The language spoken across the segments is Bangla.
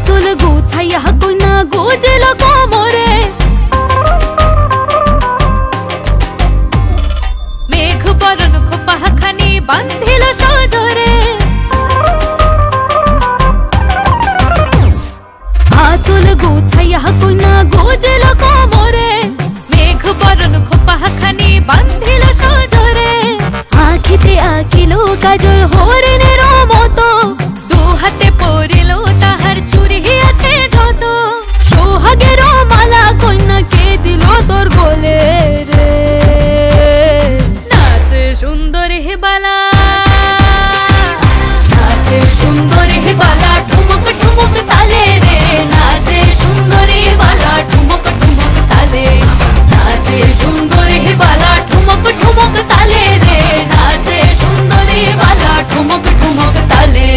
আঁচল গোছাইয়া কইনা গোজেল কোমরে মেঘ বরণ খোপাখানি বান্ধিল সজরে আঁচল গোছাইয়া কইনা গোজেল কোমরে মেঘ বরণ খোপাখানি বান্ধিল সজরে আখিতে আঁকিল কাজল হরিণের মতো দু হাতে পরিল তাহার চুরি আছে যত সোহাগের মালা কন্যাকে দিল তোর গলে রে নাচে সুন্দর হে বালা নাচে সুন্দর হে বালা ঠুমক ঠুমক তালে রে নাচে সুন্দর হে বালা ঠুমক ঠুমক তালে নাচে সুন্দর হে বালা ঠুমক ঠুমক তালে রে নাচে সুন্দর হে বালা ঠুমক ঠুমক তালে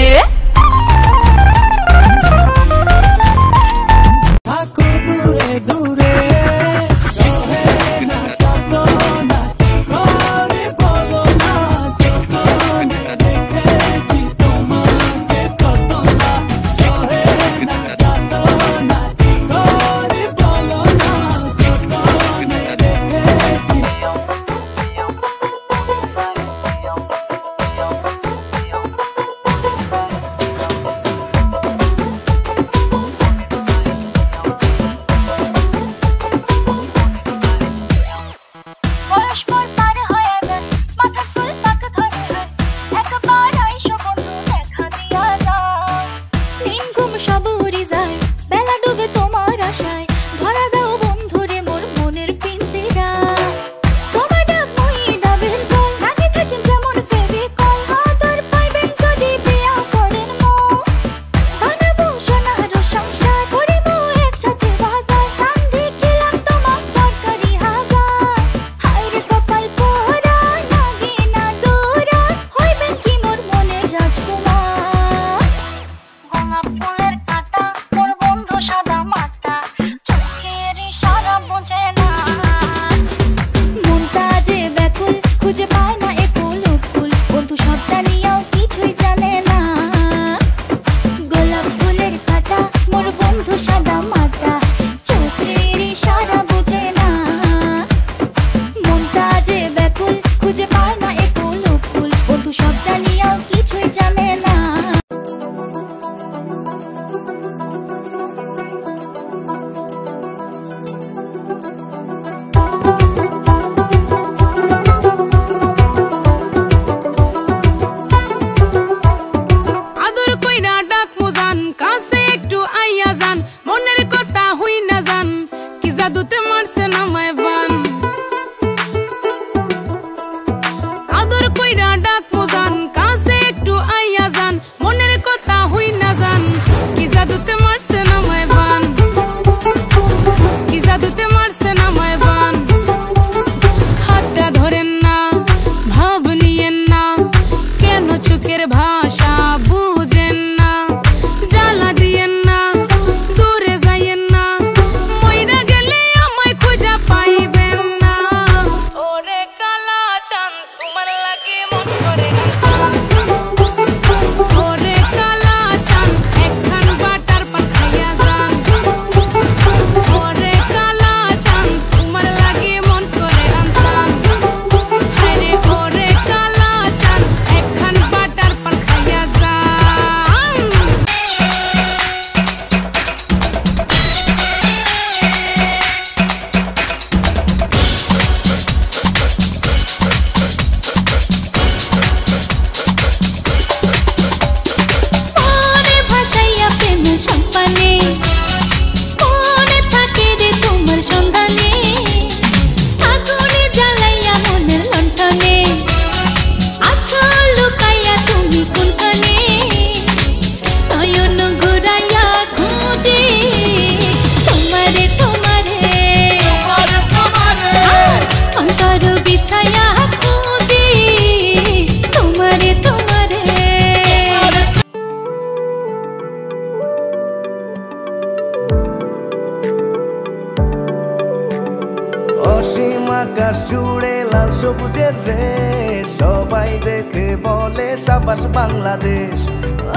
আকাশ জুড়ে লাল সবুজের রেশ, সবাই দেখে বলে সাবাস বাংলাদেশ।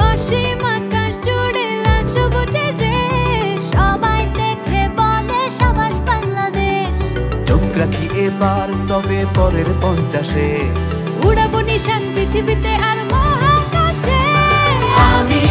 অসীম আকাশ জুড়ে লাল সবুজের রেশ। চোখ রাখি এবার তবে পরের 50-এ, উড়াবো নিশান পৃথিবীতে আর মহাকাশে। আমি